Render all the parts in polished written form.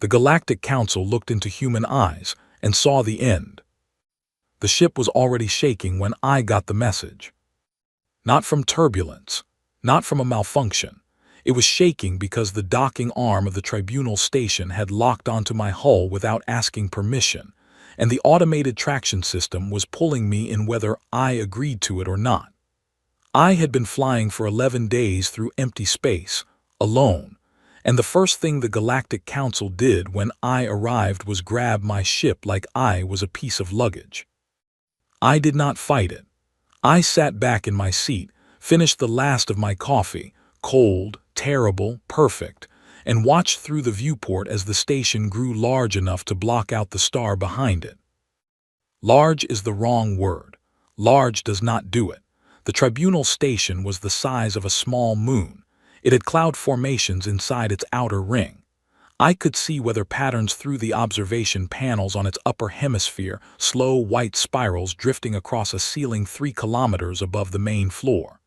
The Galactic Council looked into human eyes and saw the end. The ship was already shaking when I got the message. Not from turbulence, not from a malfunction. It was shaking because the docking arm of the tribunal station had locked onto my hull without asking permission, and the automated traction system was pulling me in whether I agreed to it or not. I had been flying for 11 days through empty space, alone, and the first thing the Galactic Council did when I arrived was grab my ship like I was a piece of luggage. I did not fight it. I sat back in my seat, finished the last of my coffee, cold, terrible, perfect, and watched through the viewport as the station grew large enough to block out the star behind it. Large is the wrong word. Large does not do it. The tribunal station was the size of a small moon. It had cloud formations inside its outer ring. I could see weather patterns through the observation panels on its upper hemisphere, slow white spirals drifting across a ceiling 3 kilometers above the main floor.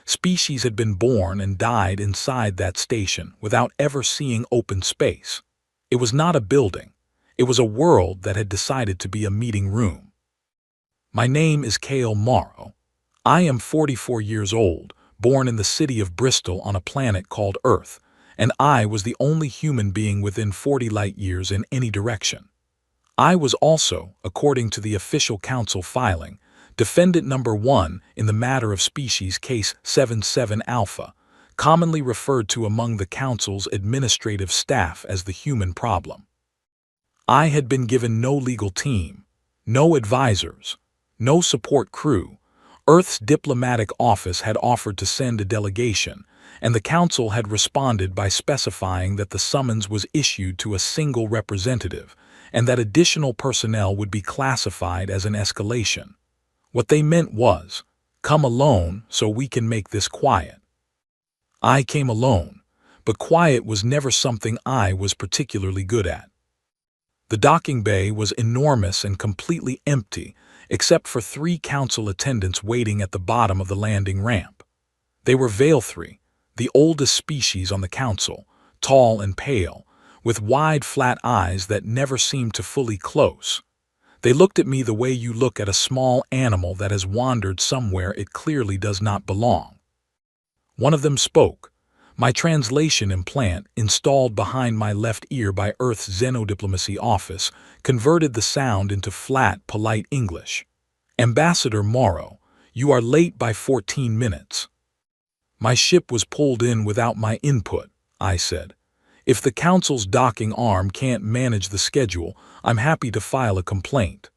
Species had been born and died inside that station without ever seeing open space. It was not a building. It was a world that had decided to be a meeting room. My name is Kale Morrow. I am 44 years old, born in the city of Bristol on a planet called Earth, and I was the only human being within 40 light years in any direction. I was also, according to the official council filing, defendant number 1 in the matter of species case 77 Alpha, commonly referred to among the council's administrative staff as the human problem. I had been given no legal team, no advisors, no support crew. Earth's diplomatic office had offered to send a delegation, and the council had responded by specifying that the summons was issued to a single representative and that additional personnel would be classified as an escalation. What they meant was, come alone so we can make this quiet. I came alone, but quiet was never something I was particularly good at. The docking bay was enormous and completely empty, except for 3 council attendants waiting at the bottom of the landing ramp. They were Veilthri, the oldest species on the council, tall and pale, with wide flat eyes that never seemed to fully close. They looked at me the way you look at a small animal that has wandered somewhere it clearly does not belong. One of them spoke. My translation implant, installed behind my left ear by Earth's Xenodiplomacy office, converted the sound into flat, polite English. Ambassador Morrow, you are late by 14 minutes. My ship was pulled in without my input, I said. If the council's docking arm can't manage the schedule, I'm happy to file a complaint.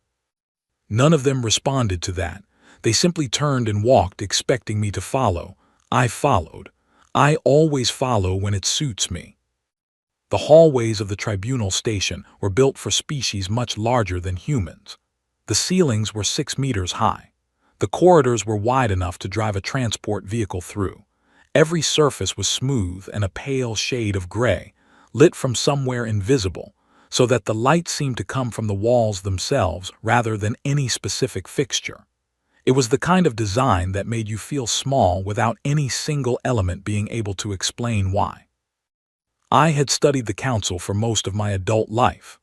None of them responded to that. They simply turned and walked, expecting me to follow. I followed. I always follow when it suits me. The hallways of the tribunal station were built for species much larger than humans. The ceilings were 6 meters high. The corridors were wide enough to drive a transport vehicle through. Every surface was smooth and a pale shade of gray, lit from somewhere invisible, so that the light seemed to come from the walls themselves rather than any specific fixture. It was the kind of design that made you feel small without any single element being able to explain why. I had studied the council for most of my adult life.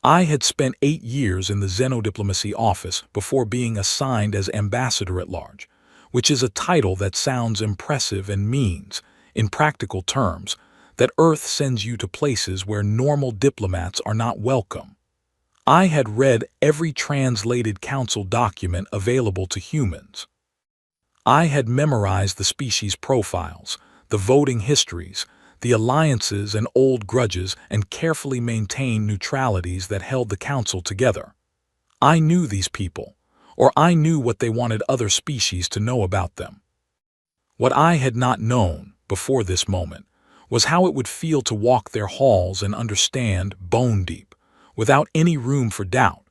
I had spent 8 years in the Xenodiplomacy office before being assigned as ambassador at large, which is a title that sounds impressive and means, in practical terms, that Earth sends you to places where normal diplomats are not welcome. I had read every translated council document available to humans. I had memorized the species profiles, the voting histories, the alliances and old grudges, and carefully maintained neutralities that held the council together. I knew these people, or I knew what they wanted other species to know about them. What I had not known, before this moment, was how it would feel to walk their halls and understand, bone deep, without any room for doubt,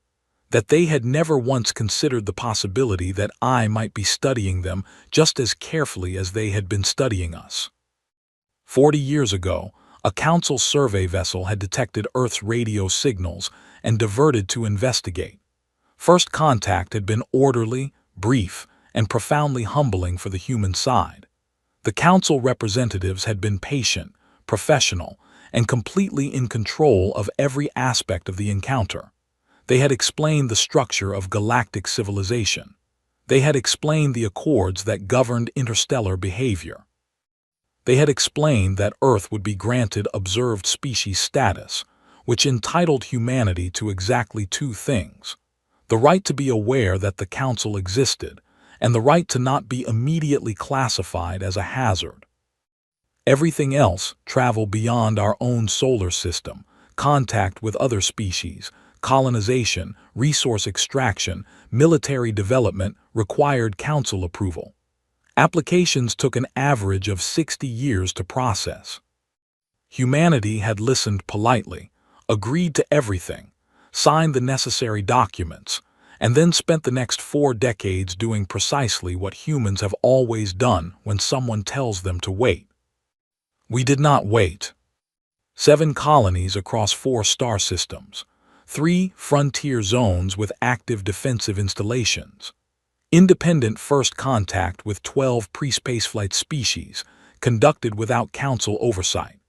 that they had never once considered the possibility that I might be studying them just as carefully as they had been studying us. 40 years ago, a council survey vessel had detected Earth's radio signals and diverted to investigate. First contact had been orderly, brief, and profoundly humbling for the human side. The council representatives had been patient, professional, and completely in control of every aspect of the encounter. They had explained the structure of galactic civilization. They had explained the accords that governed interstellar behavior. They had explained that Earth would be granted observed species status, which entitled humanity to exactly two things: the right to be aware that the Council existed, and the right to not be immediately classified as a hazard. Everything else, travel beyond our own solar system, contact with other species, colonization, resource extraction, military development, required Council approval. Applications took an average of 60 years to process. Humanity had listened politely, agreed to everything, signed the necessary documents, and then spent the next 4 decades doing precisely what humans have always done when someone tells them to wait. We did not wait. 7 colonies across 4 star systems, 3 frontier zones with active defensive installations, independent first contact with 12 pre-spaceflight species conducted without Council oversight,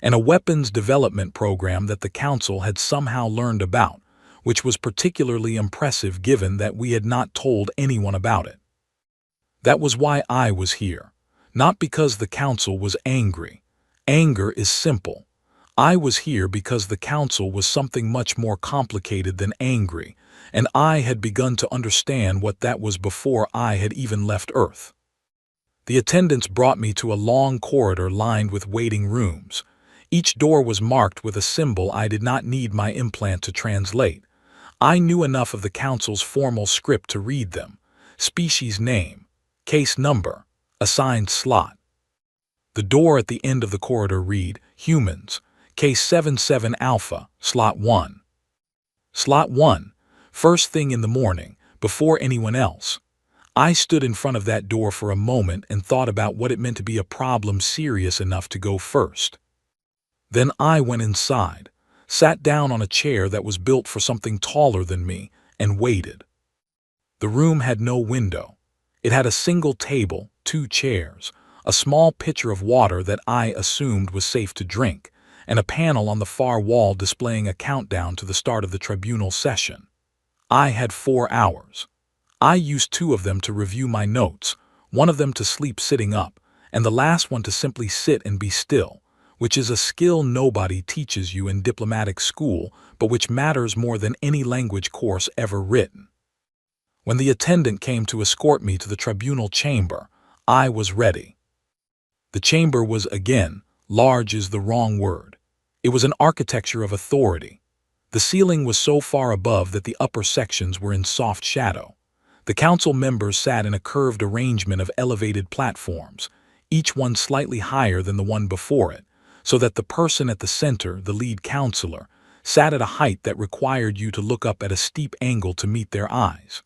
and a weapons development program that the Council had somehow learned about, which was particularly impressive given that we had not told anyone about it. That was why I was here, not because the Council was angry. Anger is simple. I was here because the Council was something much more complicated than angry, and I had begun to understand what that was before I had even left Earth. The attendants brought me to a long corridor lined with waiting rooms. Each door was marked with a symbol I did not need my implant to translate. I knew enough of the Council's formal script to read them: species name, case number, assigned slot. The door at the end of the corridor read, humans, case 77 Alpha, slot 1. Slot 1, first thing in the morning, before anyone else. I stood in front of that door for a moment and thought about what it meant to be a problem serious enough to go first. Then I went inside, sat down on a chair that was built for something taller than me, and waited. The room had no window. It had a single table, 2 chairs, a small pitcher of water that I assumed was safe to drink, and a panel on the far wall displaying a countdown to the start of the tribunal session. I had 4 hours. I used 2 of them to review my notes, 1 of them to sleep sitting up, and the last one to simply sit and be still, which is a skill nobody teaches you in diplomatic school, but which matters more than any language course ever written. When the attendant came to escort me to the tribunal chamber, I was ready. The chamber was, again, large is the wrong word. It was an architecture of authority. The ceiling was so far above that the upper sections were in soft shadow. The Council members sat in a curved arrangement of elevated platforms, each one slightly higher than the one before it, so that the person at the center, the lead counselor, sat at a height that required you to look up at a steep angle to meet their eyes.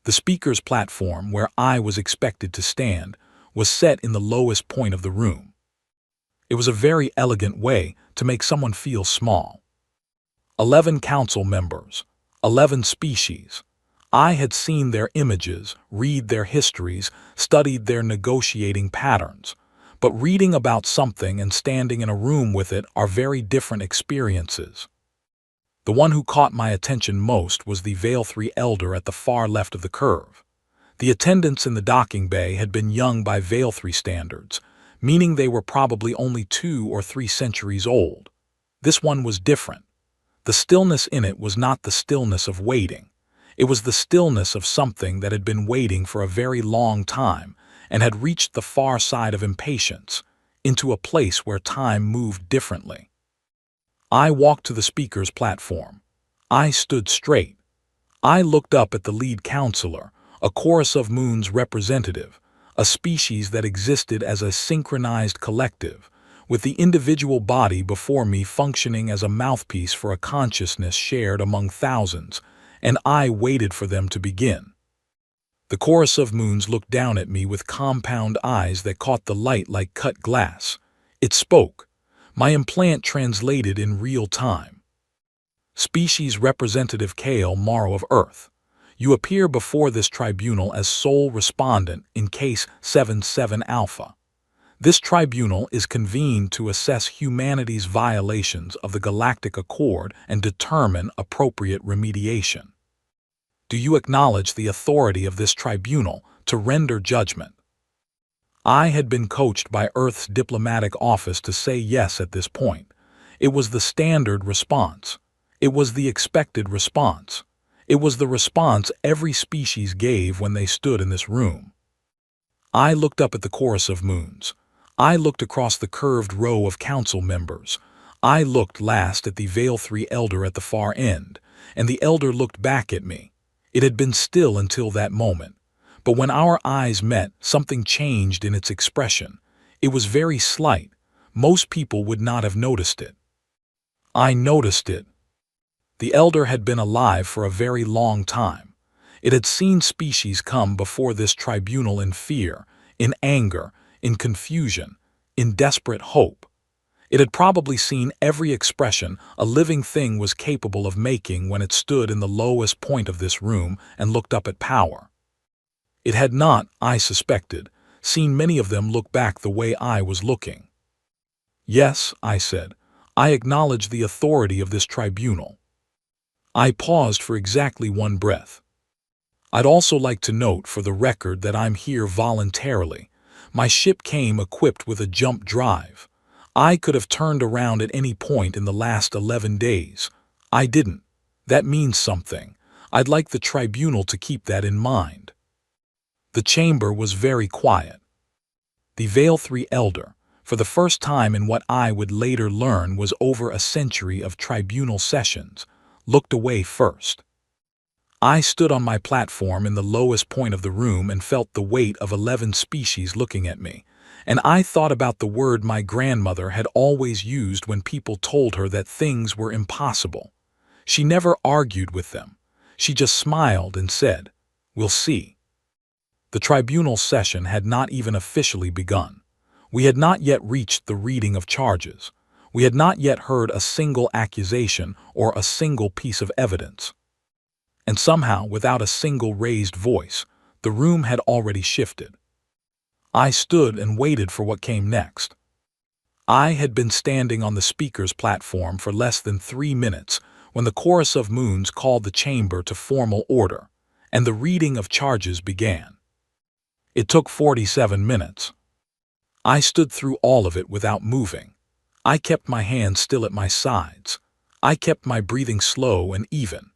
The speaker's platform, where I was expected to stand, was set in the lowest point of the room. It was a very elegant way to make someone feel small. 11 Council members, 11 species. I had seen their images, read their histories, studied their negotiating patterns. But reading about something and standing in a room with it are very different experiences. The one who caught my attention most was the Veil 3 elder at the far left of the curve. The attendants in the docking bay had been young by Veil 3 standards, meaning they were probably only 2 or 3 centuries old. This one was different. The stillness in it was not the stillness of waiting. It was the stillness of something that had been waiting for a very long time and had reached the far side of impatience, into a place where time moved differently. I walked to the speaker's platform. I stood straight. I looked up at the lead counselor, a chorus of moons representative, a species that existed as a synchronized collective, with the individual body before me functioning as a mouthpiece for a consciousness shared among thousands, and I waited for them to begin. The chorus of moons looked down at me with compound eyes that caught the light like cut glass. It spoke. My implant translated in real time. Species Representative Kale Morrow of Earth, you appear before this tribunal as sole respondent in case 77 Alpha. This tribunal is convened to assess humanity's violations of the Galactic Accord and determine appropriate remediation. Do you acknowledge the authority of this tribunal to render judgment? I had been coached by Earth's diplomatic office to say yes at this point. It was the standard response. It was the expected response. It was the response every species gave when they stood in this room. I looked up at the chorus of moons. I looked across the curved row of council members. I looked last at the Veil 3 elder at the far end, and the elder looked back at me. It had been still until that moment. But when our eyes met, something changed in its expression. It was very slight. Most people would not have noticed it. I noticed it. The elder had been alive for a very long time. It had seen species come before this tribunal in fear, in anger, in confusion, in desperate hope. It had probably seen every expression a living thing was capable of making when it stood in the lowest point of this room and looked up at power. It had not, I suspected, seen many of them look back the way I was looking. Yes, I said, I acknowledge the authority of this tribunal. I paused for exactly one breath. I'd also like to note for the record that I'm here voluntarily. My ship came equipped with a jump drive. I could have turned around at any point in the last 11 days. I didn't. That means something. I'd like the tribunal to keep that in mind. The chamber was very quiet. The Veil 3 elder, for the first time in what I would later learn was over a century of tribunal sessions, looked away first. I stood on my platform in the lowest point of the room and felt the weight of 11 species looking at me, and I thought about the word my grandmother had always used when people told her that things were impossible. She never argued with them. She just smiled and said, "We'll see." The tribunal session had not even officially begun. We had not yet reached the reading of charges. We had not yet heard a single accusation or a single piece of evidence. And somehow, without a single raised voice, the room had already shifted. I stood and waited for what came next. I had been standing on the speaker's platform for less than 3 minutes when the chorus of moons called the chamber to formal order, and the reading of charges began. It took 47 minutes. I stood through all of it without moving. I kept my hands still at my sides. I kept my breathing slow and even.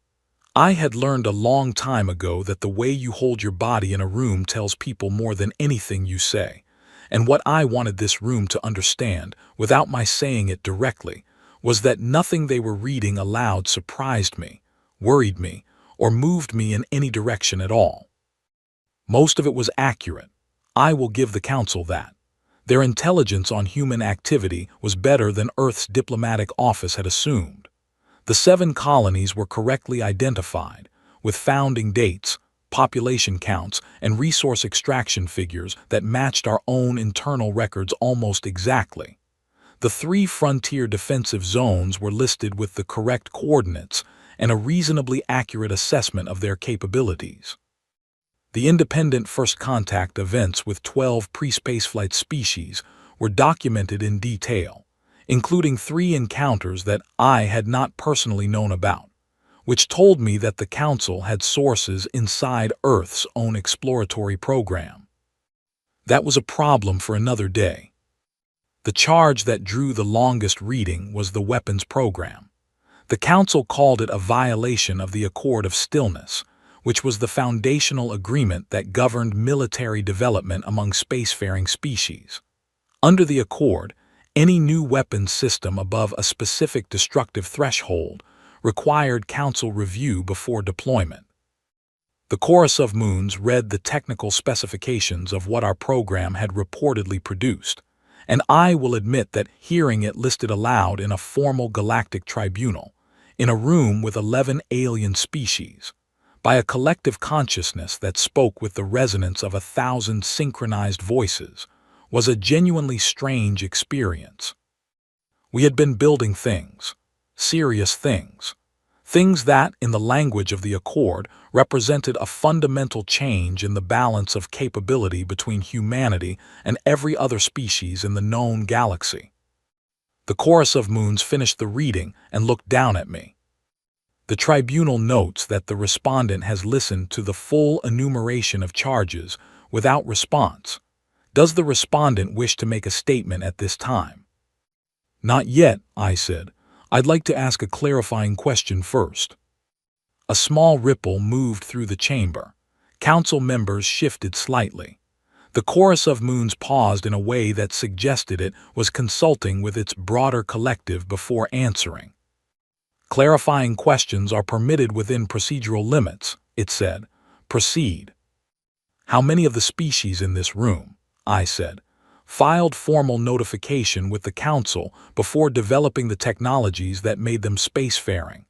I had learned a long time ago that the way you hold your body in a room tells people more than anything you say, and what I wanted this room to understand, without my saying it directly, was that nothing they were reading aloud surprised me, worried me, or moved me in any direction at all. Most of it was accurate. I will give the council that. Their intelligence on human activity was better than Earth's diplomatic office had assumed. The 7 colonies were correctly identified, with founding dates, population counts, and resource extraction figures that matched our own internal records almost exactly. The 3 frontier defensive zones were listed with the correct coordinates and a reasonably accurate assessment of their capabilities. The independent first contact events with 12 pre-spaceflight species were documented in detail, including 3 encounters that I had not personally known about, which told me that the Council had sources inside Earth's own exploratory program. That was a problem for another day. The charge that drew the longest reading was the weapons program. The Council called it a violation of the Accord of Stillness, which was the foundational agreement that governed military development among spacefaring species. Under the Accord, any new weapons system above a specific destructive threshold required Council review before deployment. The chorus of moons read the technical specifications of what our program had reportedly produced, and I will admit that hearing it listed aloud in a formal galactic tribunal, in a room with 11 alien species, by a collective consciousness that spoke with the resonance of 1,000 synchronized voices, was a genuinely strange experience. We had been building things, serious things, Things that, in the language of the Accord, represented a fundamental change in the balance of capability between humanity and every other species in the known galaxy. The Chorus of Moons finished the reading and looked down at me. The tribunal notes that the respondent has listened to the full enumeration of charges without response. Does the respondent wish to make a statement at this time? Not yet, I said. I'd like to ask a clarifying question first. A small ripple moved through the chamber. Council members shifted slightly. The Chorus of Moons paused in a way that suggested it was consulting with its broader collective before answering. Clarifying questions are permitted within procedural limits, it said. Proceed. How many of the species in this room, I said, filed formal notification with the Council before developing the technologies that made them spacefaring?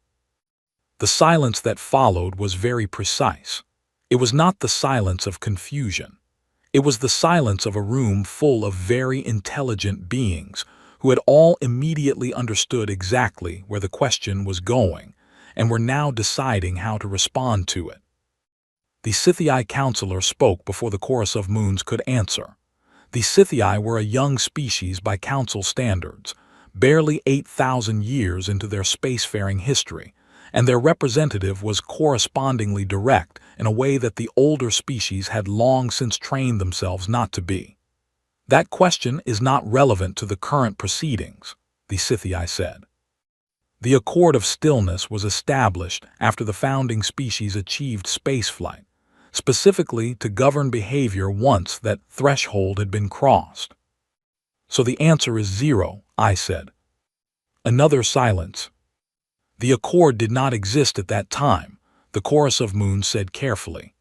The silence that followed was very precise. It was not the silence of confusion. It was the silence of a room full of very intelligent beings who had all immediately understood exactly where the question was going and were now deciding how to respond to it. The Sci-Fi counselor spoke before the Chorus of Moons could answer. The Sci-Fi were a young species by Council standards, barely 8,000 years into their spacefaring history, and their representative was correspondingly direct in a way that the older species had long since trained themselves not to be. That question is not relevant to the current proceedings, the Sci-Fi said. The Accord of Stillness was established after the founding species achieved spaceflight, specifically to govern behavior once that threshold had been crossed. So the answer is 0, I said. Another silence. The Accord did not exist at that time, the Chorus of Moons said carefully.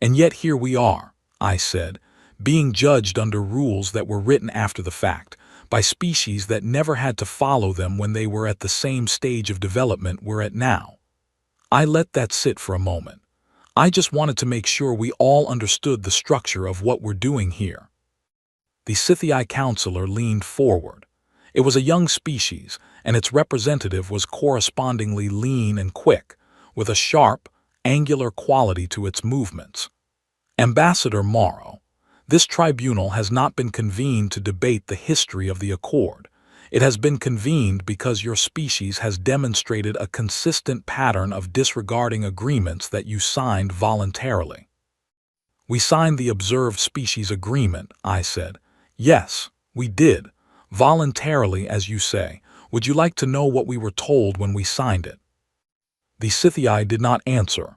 And yet here we are, I said, being judged under rules that were written after the fact, by species that never had to follow them when they were at the same stage of development we're at now. I let that sit for a moment. I just wanted to make sure we all understood the structure of what we're doing here. The Sci-Fi counselor leaned forward. It was a young species, and its representative was correspondingly lean and quick, with a sharp, angular quality to its movements. Ambassador Morrow, this tribunal has not been convened to debate the history of the Accord. It has been convened because your species has demonstrated a consistent pattern of disregarding agreements that you signed voluntarily. We signed the Observed Species Agreement, I said. Yes, we did. Voluntarily, as you say. Would you like to know what we were told when we signed it? The Sci-Fi did not answer.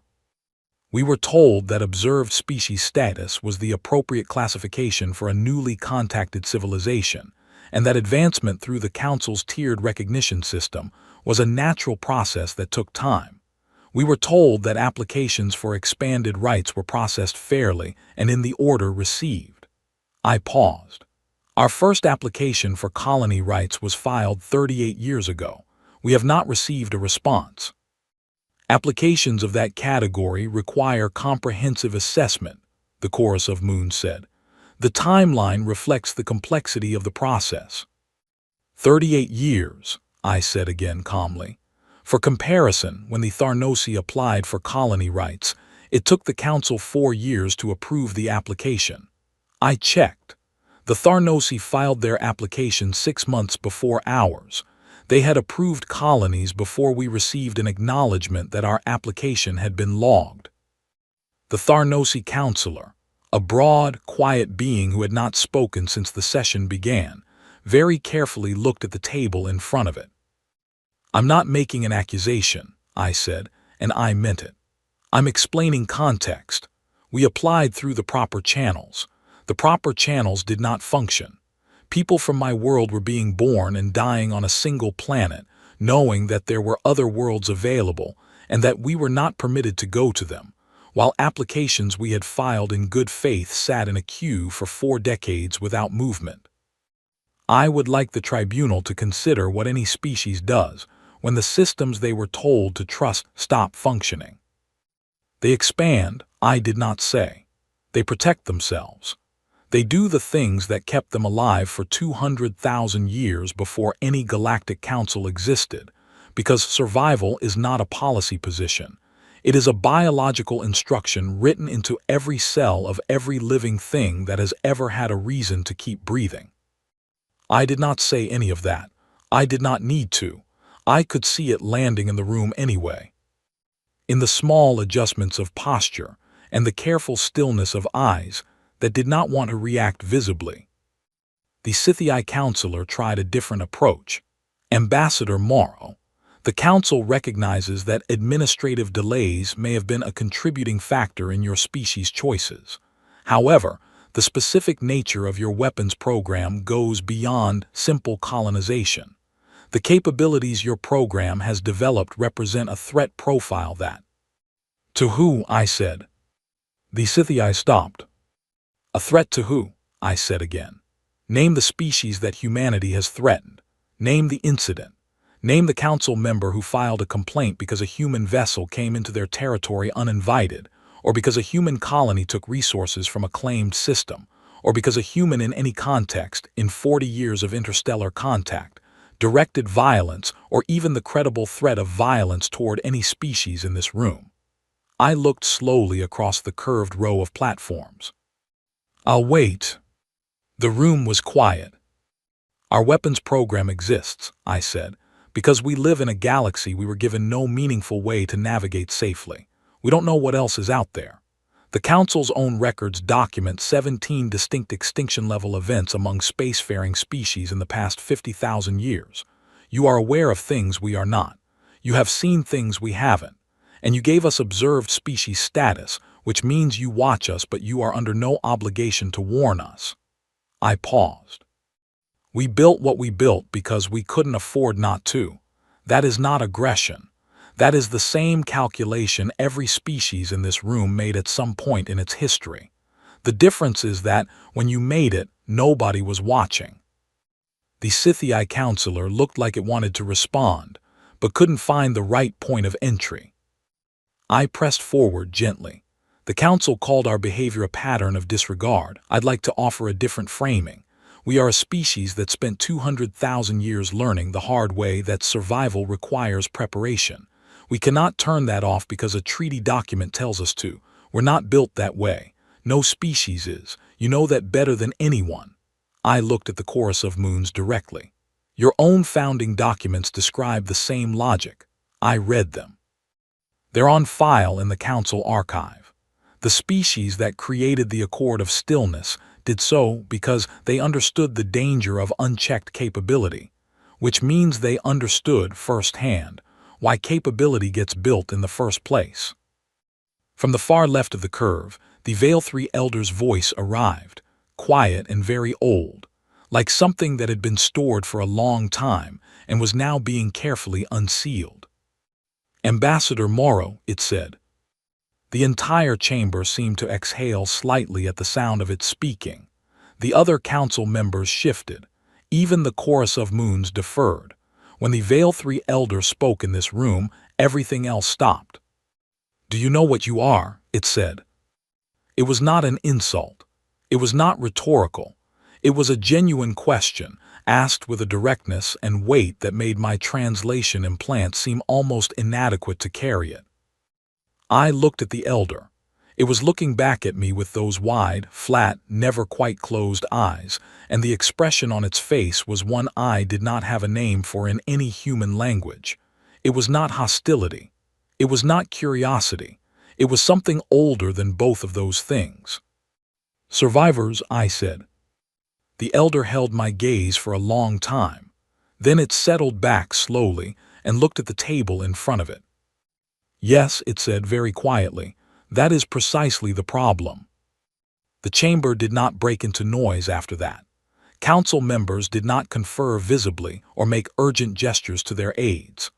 We were told that observed species status was the appropriate classification for a newly contacted civilization, and that advancement through the Council's tiered recognition system was a natural process that took time. We were told that applications for expanded rights were processed fairly and in the order received. I paused. Our first application for colony rights was filed 38 years ago. We have not received a response. Applications of that category require comprehensive assessment, the Chorus of Moons said. The timeline reflects the complexity of the process. 38 years, I said again calmly. For comparison, when the Tharnosi applied for colony rights, it took the Council 4 years to approve the application. I checked. The Tharnosi filed their application 6 months before ours. They had approved colonies before we received an acknowledgement that our application had been logged. The Tharnosi counselor, a broad, quiet being who had not spoken since the session began, very carefully looked at the table in front of it. I'm not making an accusation, I said, and I meant it. I'm explaining context. We applied through the proper channels. The proper channels did not function. People from my world were being born and dying on a single planet, knowing that there were other worlds available and that we were not permitted to go to them, while applications we had filed in good faith sat in a queue for 4 decades without movement. I would like the tribunal to consider what any species does when the systems they were told to trust stop functioning. They expand, I did not say. They protect themselves. They do the things that kept them alive for 200,000 years before any galactic council existed, because survival is not a policy position. It is a biological instruction written into every cell of every living thing that has ever had a reason to keep breathing. I did not say any of that. I did not need to. I could see it landing in the room anyway. In the small adjustments of posture and the careful stillness of eyes that did not want to react visibly. The Sci-Fi counselor tried a different approach. Ambassador Morrow, the council recognizes that administrative delays may have been a contributing factor in your species' choices. However, the specific nature of your weapons program goes beyond simple colonization. The capabilities your program has developed represent a threat profile that— To who? I said. The Sci-Fi stopped. A threat to who? I said again. Name the species that humanity has threatened. Name the incident. Name the council member who filed a complaint because a human vessel came into their territory uninvited, or because a human colony took resources from a claimed system, or because a human in any context, in 40 years of interstellar contact, directed violence or even the credible threat of violence toward any species in this room. I looked slowly across the curved row of platforms. I'll wait. The room was quiet. Our weapons program exists, I said, because we live in a galaxy we were given no meaningful way to navigate safely. We don't know what else is out there. The Council's own records document 17 distinct extinction-level events among spacefaring species in the past 50,000 years. You are aware of things we are not. You have seen things we haven't. And you gave us observed species status, which means you watch us but you are under no obligation to warn us. I paused. We built what we built because we couldn't afford not to. That is not aggression. That is the same calculation every species in this room made at some point in its history. The difference is that when you made it, nobody was watching. The Sci-Fi counselor looked like it wanted to respond, but couldn't find the right point of entry. I pressed forward gently. The council called our behavior a pattern of disregard. I'd like to offer a different framing. We are a species that spent 200,000 years learning the hard way that survival requires preparation. We cannot turn that off because a treaty document tells us to. We're not built that way. No species is. You know that better than anyone. I looked at the chorus of moons directly. Your own founding documents describe the same logic. I read them. They're on file in the Council archive. The species that created the Accord of Stillness did so because they understood the danger of unchecked capability, which means they understood firsthand why capability gets built in the first place. From the far left of the curve, the Veil 3 Elder's voice arrived, quiet and very old, like something that had been stored for a long time and was now being carefully unsealed. Ambassador Morrow, it said. The entire chamber seemed to exhale slightly at the sound of its speaking. The other council members shifted. Even the chorus of moons deferred. When the Veil 3 Elder spoke in this room, everything else stopped. Do you know what you are? It said. It was not an insult. It was not rhetorical. It was a genuine question, asked with a directness and weight that made my translation implant seem almost inadequate to carry it. I looked at the elder. It was looking back at me with those wide, flat, never quite closed eyes, and the expression on its face was one I did not have a name for in any human language. It was not hostility. It was not curiosity. It was something older than both of those things. Survivors, I said. The elder held my gaze for a long time. Then it settled back slowly and looked at the table in front of it. Yes, it said very quietly, that is precisely the problem. The chamber did not break into noise after that. Council members did not confer visibly or make urgent gestures to their aides.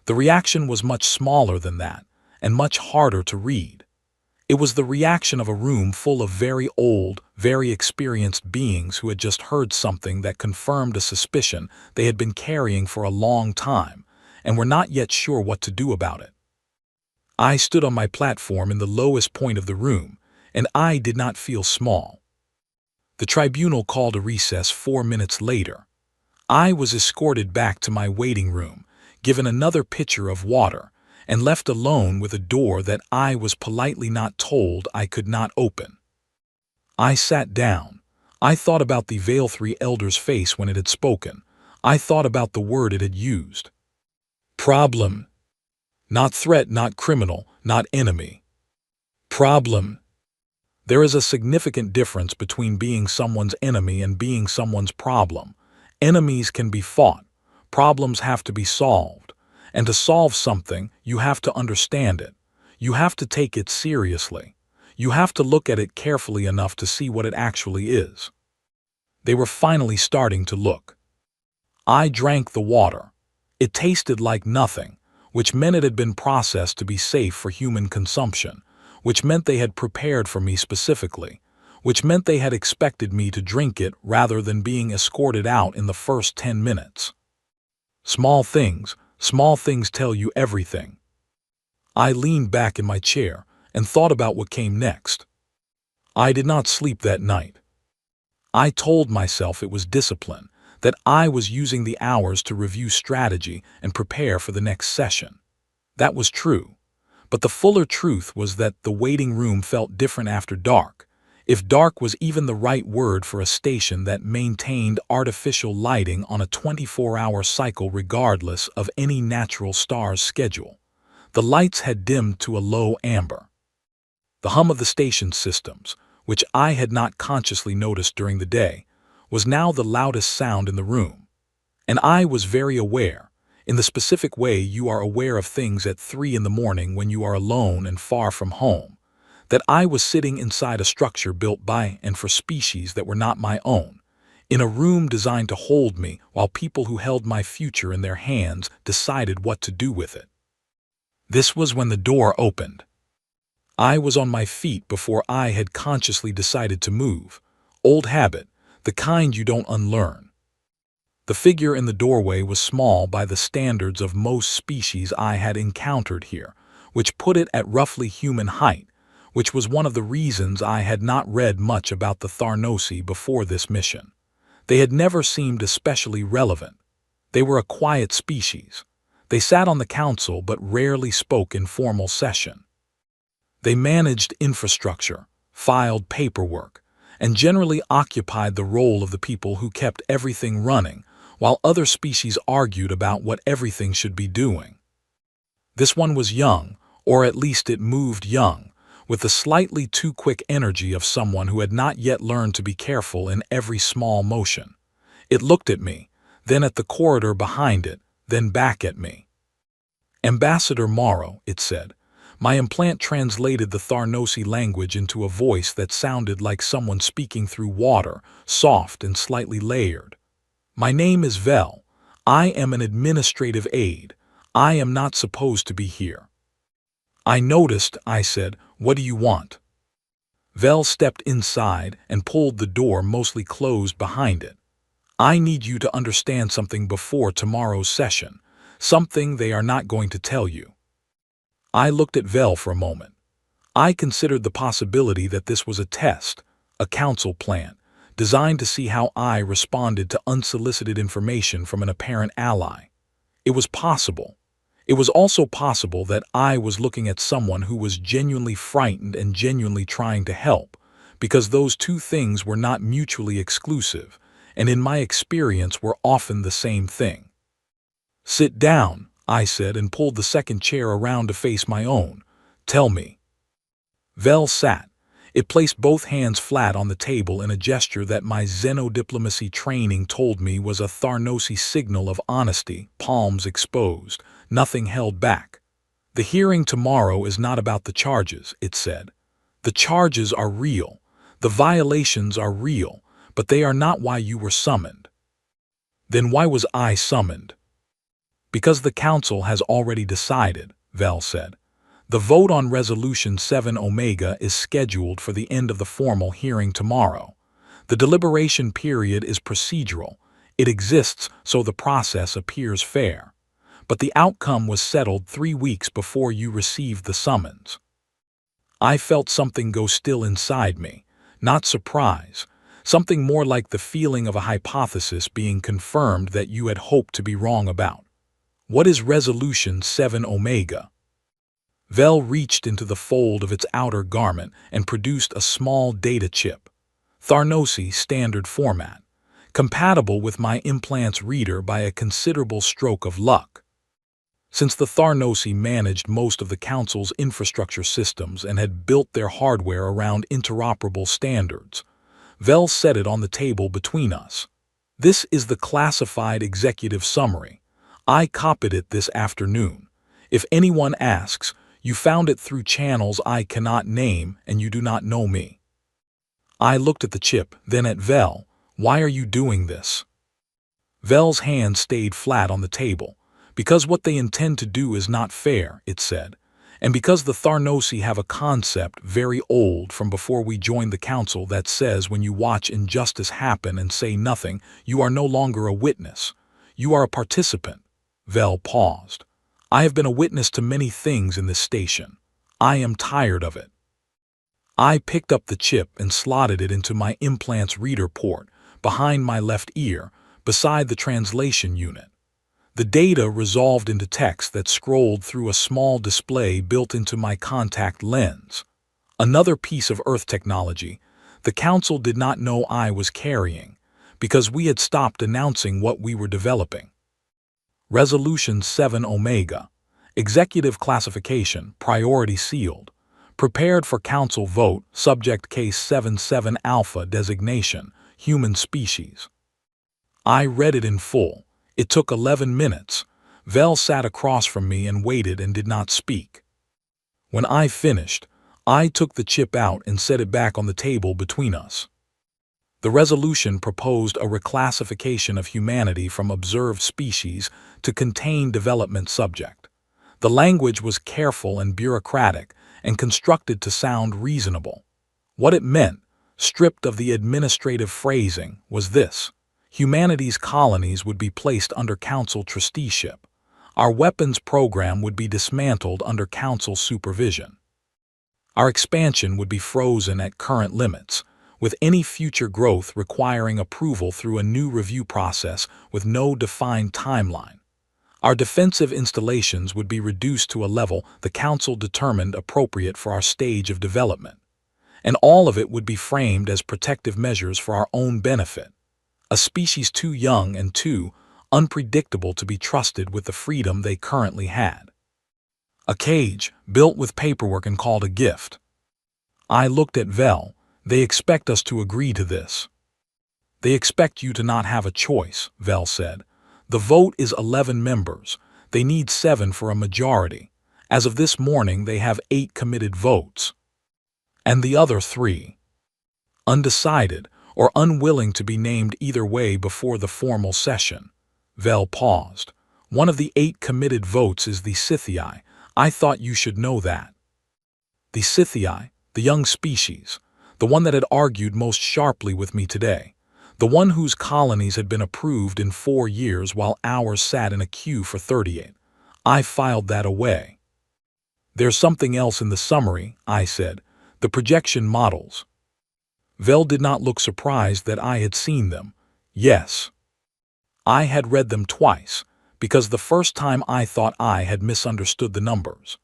The reaction was much smaller than that, and much harder to read. It was the reaction of a room full of very old, very experienced beings who had just heard something that confirmed a suspicion they had been carrying for a long time, and were not yet sure what to do about it. I stood on my platform in the lowest point of the room, and I did not feel small. The tribunal called a recess 4 minutes later. I was escorted back to my waiting room, given another pitcher of water, and left alone with a door that I was politely not told I could not open. I sat down. I thought about the Veil 3 Elder's face when it had spoken. I thought about the word it had used. Problem. Not threat, not criminal, not enemy. Problem. There is a significant difference between being someone's enemy and being someone's problem. Enemies can be fought. Problems have to be solved. And to solve something, you have to understand it. You have to take it seriously. You have to look at it carefully enough to see what it actually is. They were finally starting to look. I drank the water. It tasted like nothing, which meant it had been processed to be safe for human consumption, which meant they had prepared for me specifically, which meant they had expected me to drink it rather than being escorted out in the first 10 minutes. Small things tell you everything. I leaned back in my chair and thought about what came next. I did not sleep that night. I told myself it was discipline, that I was using the hours to review strategy and prepare for the next session. That was true. But the fuller truth was that the waiting room felt different after dark, if dark was even the right word for a station that maintained artificial lighting on a 24-hour cycle regardless of any natural star's schedule. The lights had dimmed to a low amber. The hum of the station systems, which I had not consciously noticed during the day, was now the loudest sound in the room. And I was very aware, in the specific way you are aware of things at 3 in the morning when you are alone and far from home, that I was sitting inside a structure built by and for species that were not my own, in a room designed to hold me while people who held my future in their hands decided what to do with it. This was when the door opened. I was on my feet before I had consciously decided to move. Old habit, the kind you don't unlearn. The figure in the doorway was small by the standards of most species I had encountered here, which put it at roughly human height, which was one of the reasons I had not read much about the Tharnosi before this mission. They had never seemed especially relevant. They were a quiet species. They sat on the council but rarely spoke in formal session. They managed infrastructure, filed paperwork, and generally occupied the role of the people who kept everything running, while other species argued about what everything should be doing. This one was young, or at least it moved young, with the slightly too quick energy of someone who had not yet learned to be careful in every small motion. It looked at me, then at the corridor behind it, then back at me. Ambassador Morrow, it said. My implant translated the Tharnosi language into a voice that sounded like someone speaking through water, soft and slightly layered. My name is Vel. I am an administrative aide. I am not supposed to be here. I noticed, I said. What do you want? Vel stepped inside and pulled the door mostly closed behind it. I need you to understand something before tomorrow's session, something they are not going to tell you. I looked at Vel for a moment. I considered the possibility that this was a test, a council plan, designed to see how I responded to unsolicited information from an apparent ally. It was possible. It was also possible that I was looking at someone who was genuinely frightened and genuinely trying to help, because those two things were not mutually exclusive, and in my experience were often the same thing. Sit down, I said, and pulled the second chair around to face my own. Tell me. Vel sat. It placed both hands flat on the table in a gesture that my xenodiplomacy training told me was a Tharnosi signal of honesty, palms exposed, nothing held back. The hearing tomorrow is not about the charges, it said. The charges are real. The violations are real, but they are not why you were summoned. Then why was I summoned? Because the council has already decided, Vel said. The vote on Resolution 7 Omega is scheduled for the end of the formal hearing tomorrow. The deliberation period is procedural. It exists so the process appears fair. But the outcome was settled 3 weeks before you received the summons. I felt something go still inside me, not surprise, something more like the feeling of a hypothesis being confirmed that you had hoped to be wrong about. What is Resolution 7 Omega? Vel reached into the fold of its outer garment and produced a small data chip. Tharnosi standard format, compatible with my implant's reader by a considerable stroke of luck. Since the Tharnosi managed most of the Council's infrastructure systems and had built their hardware around interoperable standards, Vel set it on the table between us. This is the classified executive summary. I copied it this afternoon. If anyone asks, you found it through channels I cannot name and you do not know me. I looked at the chip, then at Vel. Why are you doing this? Vel's hand stayed flat on the table. Because what they intend to do is not fair, it said. And because the Tharnosi have a concept very old from before we joined the Council that says when you watch injustice happen and say nothing, you are no longer a witness. You are a participant. Vel paused. I have been a witness to many things in this station. I am tired of it. I picked up the chip and slotted it into my implant's reader port, behind my left ear, beside the translation unit. The data resolved into text that scrolled through a small display built into my contact lens. Another piece of Earth technology the Council did not know I was carrying, because we had stopped announcing what we were developing. Resolution 7 Omega, Executive Classification, Priority Sealed, prepared for Council vote, Subject Case 77 Alpha Designation, Human Species. I read it in full. It took 11 minutes. Vel sat across from me and waited and did not speak. When I finished, I took the chip out and set it back on the table between us. The resolution proposed a reclassification of humanity from observed species to contained development subject. The language was careful and bureaucratic and constructed to sound reasonable. What it meant, stripped of the administrative phrasing, was this. Humanity's colonies would be placed under Council trusteeship. Our weapons program would be dismantled under Council supervision. Our expansion would be frozen at current limits, with any future growth requiring approval through a new review process with no defined timeline. Our defensive installations would be reduced to a level the Council determined appropriate for our stage of development, and all of it would be framed as protective measures for our own benefit. A species too young and too unpredictable to be trusted with the freedom they currently had. A cage, built with paperwork and called a gift. I looked at Vel. They expect us to agree to this. They expect you to not have a choice, Vel said. The vote is 11 members. They need 7 for a majority. As of this morning, they have 8 committed votes. And the other 3? Undecided, or unwilling to be named either way before the formal session. Vel paused. One of the 8 committed votes is the Sci-Fi. I thought you should know that. The Sci-Fi, the young species, the one that had argued most sharply with me today, the one whose colonies had been approved in 4 years while ours sat in a queue for 38. I filed that away. There's something else in the summary, I said, the projection models. Vel did not look surprised that I had seen them. Yes. I had read them twice, because the first time I thought I had misunderstood the numbers.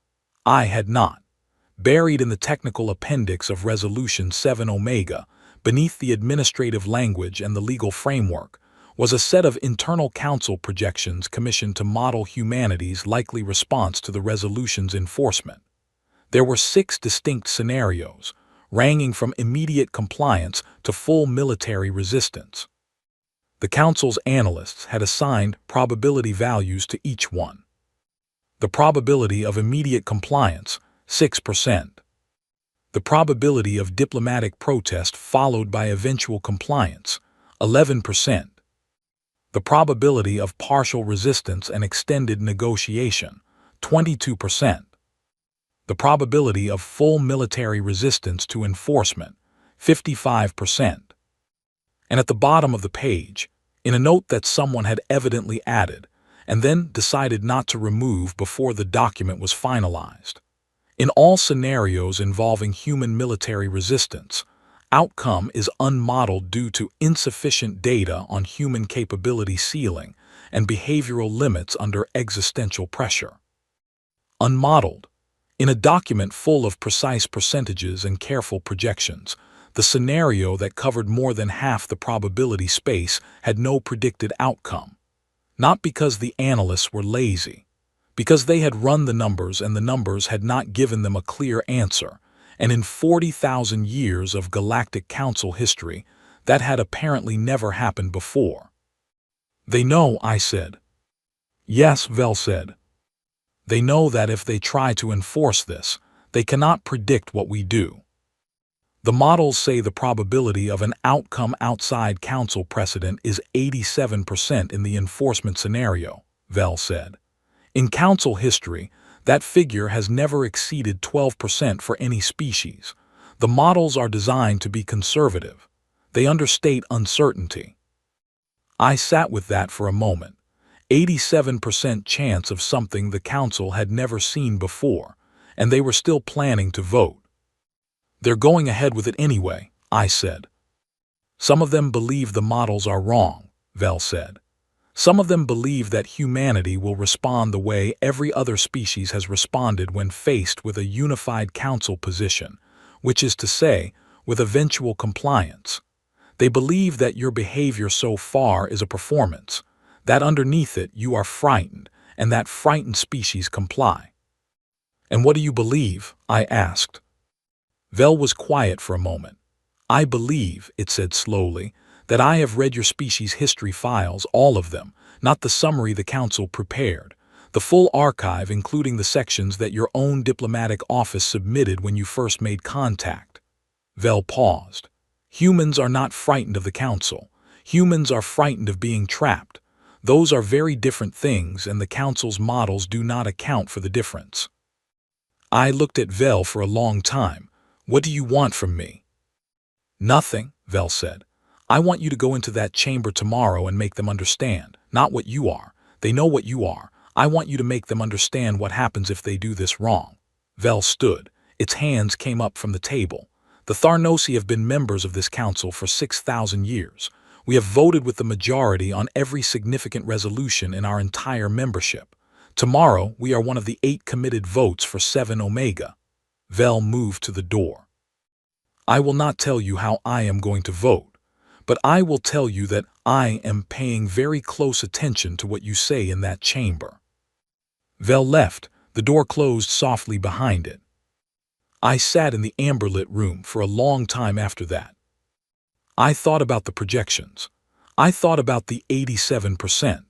I had not. Buried in the technical appendix of Resolution 7 Omega, beneath the administrative language and the legal framework, was a set of internal council projections commissioned to model humanity's likely response to the resolution's enforcement. There were 6 distinct scenarios, ranging from immediate compliance to full military resistance. The Council's analysts had assigned probability values to each one. The probability of immediate compliance, 6%. The probability of diplomatic protest followed by eventual compliance, 11%. The probability of partial resistance and extended negotiation, 22%. The probability of full military resistance to enforcement, 55%. And at the bottom of the page, in a note that someone had evidently added, and then decided not to remove before the document was finalized. In all scenarios involving human military resistance, outcome is unmodeled due to insufficient data on human capability ceiling and behavioral limits under existential pressure. Unmodeled. In a document full of precise percentages and careful projections, the scenario that covered more than half the probability space had no predicted outcome. Not because the analysts were lazy, because they had run the numbers and the numbers had not given them a clear answer, and in 40,000 years of Galactic Council history, that had apparently never happened before. They know, I said. Yes, Vel said. They know that if they try to enforce this, they cannot predict what we do. The models say the probability of an outcome outside council precedent is 87% in the enforcement scenario, Vel said. In council history, that figure has never exceeded 12% for any species. The models are designed to be conservative. They understate uncertainty. I sat with that for a moment. 87% chance of something the council had never seen before, and they were still planning to vote. They're going ahead with it anyway, I said. Some of them believe the models are wrong, Vel said. Some of them believe that humanity will respond the way every other species has responded when faced with a unified council position, which is to say, with eventual compliance. They believe that your behavior so far is a performance, that underneath it you are frightened, and that frightened species comply. And what do you believe? I asked. Vel was quiet for a moment. I believe, it said slowly, that I have read your species' history files, all of them, not the summary the council prepared, the full archive including the sections that your own diplomatic office submitted when you first made contact. Vel paused. Humans are not frightened of the council. Humans are frightened of being trapped. Those are very different things, and the council's models do not account for the difference. I looked at Vel for a long time. What do you want from me? Nothing, Vel said. I want you to go into that chamber tomorrow and make them understand, not what you are. They know what you are. I want you to make them understand what happens if they do this wrong. Vel stood. Its hands came up from the table. The Tharnosi have been members of this council for 6,000 years. We have voted with the majority on every significant resolution in our entire membership. Tomorrow, we are one of the 8 committed votes for 7 Omega. Vel moved to the door. I will not tell you how I am going to vote, but I will tell you that I am paying very close attention to what you say in that chamber. Vel left. The door closed softly behind it. I sat in the amber-lit room for a long time after that. I thought about the projections. I thought about the 87%.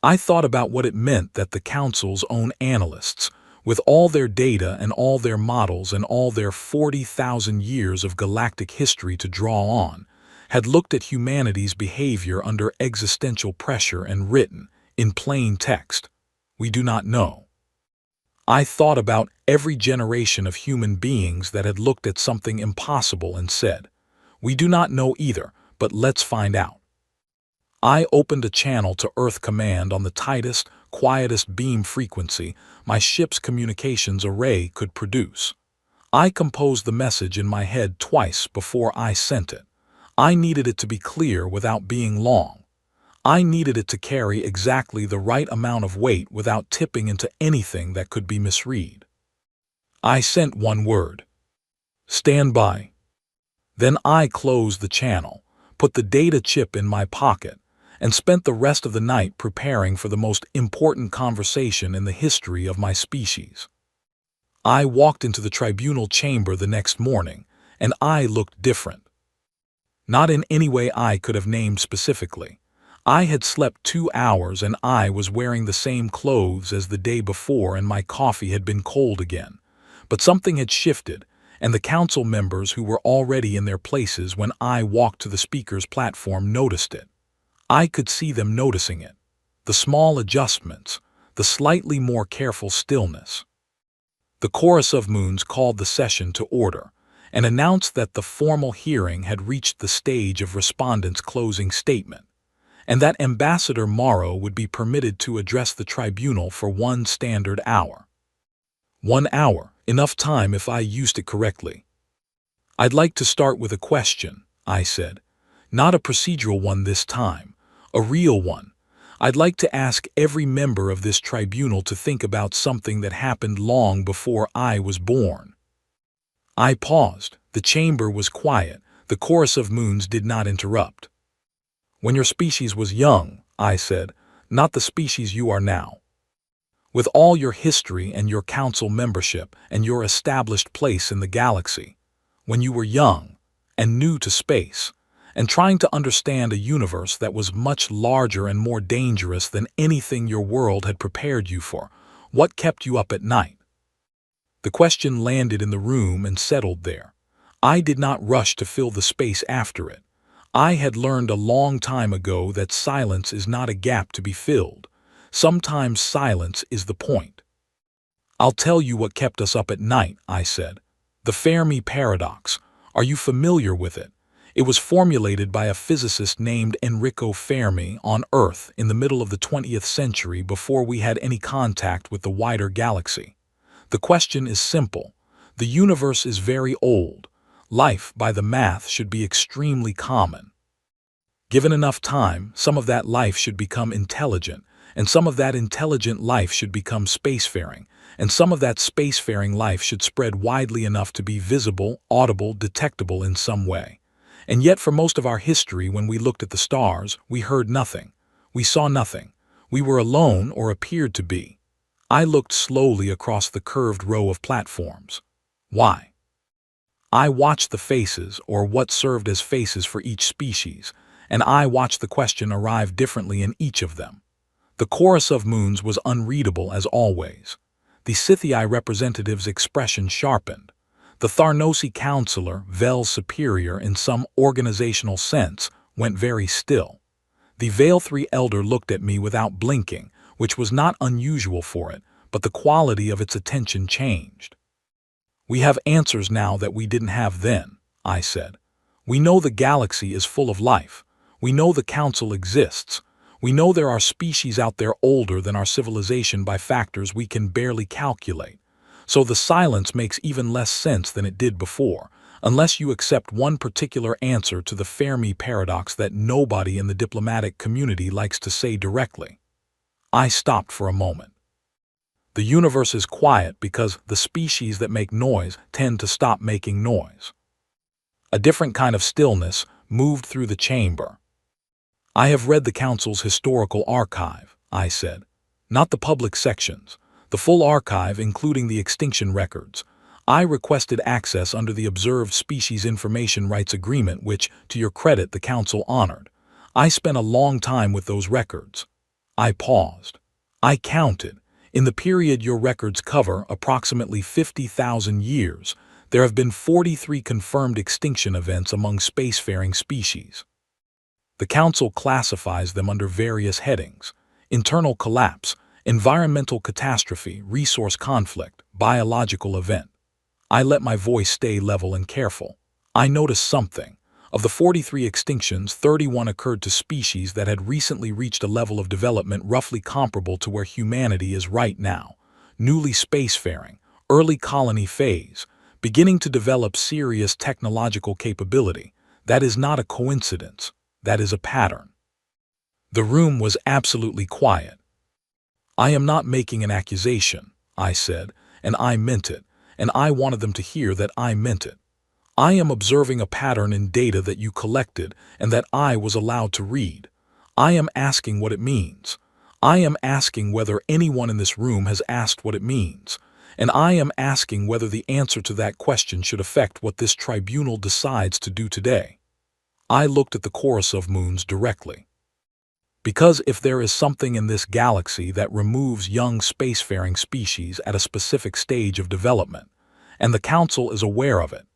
I thought about what it meant that the council's own analysts, with all their data and all their models and all their 40,000 years of galactic history to draw on, had looked at humanity's behavior under existential pressure and written, in plain text, "We do not know." I thought about every generation of human beings that had looked at something impossible and said, "We do not know either, but let's find out." I opened a channel to Earth Command on the tightest, quietest beam frequency my ship's communications array could produce. I composed the message in my head twice before I sent it. I needed it to be clear without being long. I needed it to carry exactly the right amount of weight without tipping into anything that could be misread. I sent one word. Stand by. Then I closed the channel, put the data chip in my pocket, and spent the rest of the night preparing for the most important conversation in the history of my species. I walked into the tribunal chamber the next morning, and I looked different. Not in any way I could have named specifically. I had slept 2 hours and I was wearing the same clothes as the day before and my coffee had been cold again. But something had shifted, and the council members who were already in their places when I walked to the speaker's platform noticed it. I could see them noticing it. The small adjustments, the slightly more careful stillness. The chorus of moons called the session to order and announced that the formal hearing had reached the stage of respondents' closing statement, and that Ambassador Morrow would be permitted to address the tribunal for 1 standard hour. 1 hour, enough time if I used it correctly. I'd like to start with a question, I said. Not a procedural one this time, a real one. I'd like to ask every member of this tribunal to think about something that happened long before I was born." I paused. The chamber was quiet. The chorus of moons did not interrupt. "When your species was young," I said, "not the species you are now. With all your history and your council membership and your established place in the galaxy, when you were young and new to space, and trying to understand a universe that was much larger and more dangerous than anything your world had prepared you for, what kept you up at night?" The question landed in the room and settled there. I did not rush to fill the space after it. I had learned a long time ago that silence is not a gap to be filled. Sometimes silence is the point. "I'll tell you what kept us up at night," I said. "The Fermi paradox. Are you familiar with it? It was formulated by a physicist named Enrico Fermi on Earth in the middle of the 20th century before we had any contact with the wider galaxy. The question is simple. The universe is very old. Life, by the math, should be extremely common. Given enough time, some of that life should become intelligent, and some of that intelligent life should become spacefaring, and some of that spacefaring life should spread widely enough to be visible, audible, detectable in some way. And yet for most of our history, when we looked at the stars, we heard nothing. We saw nothing. We were alone, or appeared to be." I looked slowly across the curved row of platforms. "Why?" I watched the faces, or what served as faces for each species, and I watched the question arrive differently in each of them. The chorus of moons was unreadable as always. The Scythii representative's expression sharpened. The Tharnosi counselor, Vel's superior in some organizational sense, went very still. The Veil 3 elder looked at me without blinking, which was not unusual for it, but the quality of its attention changed. "We have answers now that we didn't have then," I said. "We know the galaxy is full of life. We know the Council exists. We know there are species out there older than our civilization by factors we can barely calculate. So the silence makes even less sense than it did before, unless you accept one particular answer to the Fermi paradox that nobody in the diplomatic community likes to say directly." I stopped for a moment. "The universe is quiet because the species that make noise tend to stop making noise." A different kind of stillness moved through the chamber. "I have read the Council's historical archive," I said. "Not the public sections. The full archive, including the extinction records. I requested access under the Observed Species Information Rights Agreement, which, to your credit, the Council honored. I spent a long time with those records." I paused. "I counted. In the period your records cover, approximately 50,000 years, there have been 43 confirmed extinction events among spacefaring species. The Council classifies them under various headings: internal collapse, environmental catastrophe, resource conflict, biological event." I let my voice stay level and careful. "I noticed something. Of the 43 extinctions, 31 occurred to species that had recently reached a level of development roughly comparable to where humanity is right now. Newly spacefaring, early colony phase, beginning to develop serious technological capability. That is not a coincidence. That is a pattern." The room was absolutely quiet. "I am not making an accusation," I said, and I meant it, and I wanted them to hear that I meant it. "I am observing a pattern in data that you collected and that I was allowed to read. I am asking what it means. I am asking whether anyone in this room has asked what it means, and I am asking whether the answer to that question should affect what this tribunal decides to do today." I looked at the chorus of moons directly. "Because if there is something in this galaxy that removes young spacefaring species at a specific stage of development, and the Council is aware of it,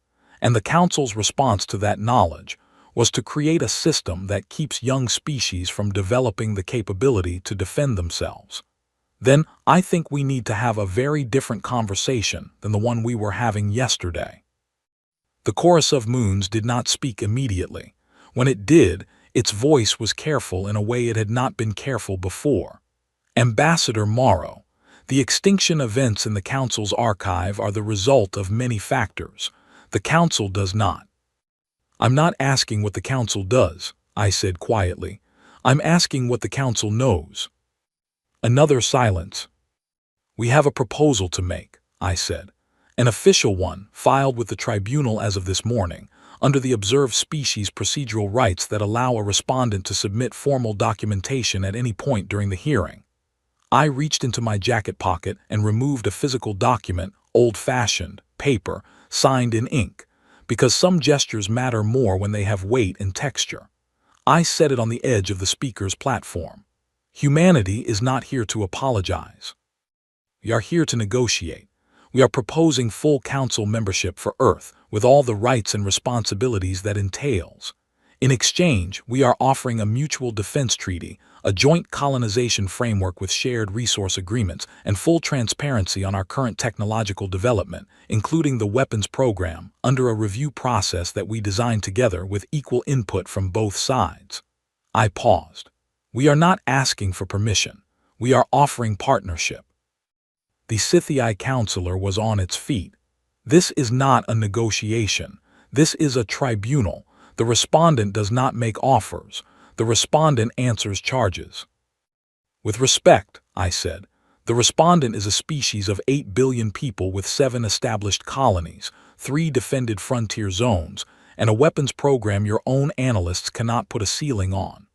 and the Council's response to that knowledge was to create a system that keeps young species from developing the capability to defend themselves, then I think we need to have a very different conversation than the one we were having yesterday." The chorus of moons did not speak immediately. When it did, its voice was careful in a way it had not been careful before. "Ambassador Morrow, the extinction events in the Council's archive are the result of many factors. The Council does not." "I'm not asking what the Council does," I said quietly. I'm asking what the council knows." Another silence. "We have a proposal to make," I said. "An official one, filed with the tribunal as of this morning, under the observed species procedural rights that allow a respondent to submit formal documentation at any point during the hearing." I reached into my jacket pocket and removed a physical document, old-fashioned, paper, signed in ink, because some gestures matter more when they have weight and texture. I set it on the edge of the speaker's platform. Humanity is not here to apologize. We are here to negotiate. We are proposing full council membership for Earth, with all the rights and responsibilities that entails. In exchange, we are offering a mutual defense treaty, a joint colonization framework with shared resource agreements, and full transparency on our current technological development, including the weapons program, under a review process that we designed together with equal input from both sides. I paused. We are not asking for permission. We are offering partnership. The Sci-Fi counselor was on its feet. This is not a negotiation. This is a tribunal. The respondent does not make offers. The respondent answers charges. With respect, I said, the respondent is a species of 8 billion people with 7 established colonies, 3 defended frontier zones, and a weapons program your own analysts cannot put a ceiling on.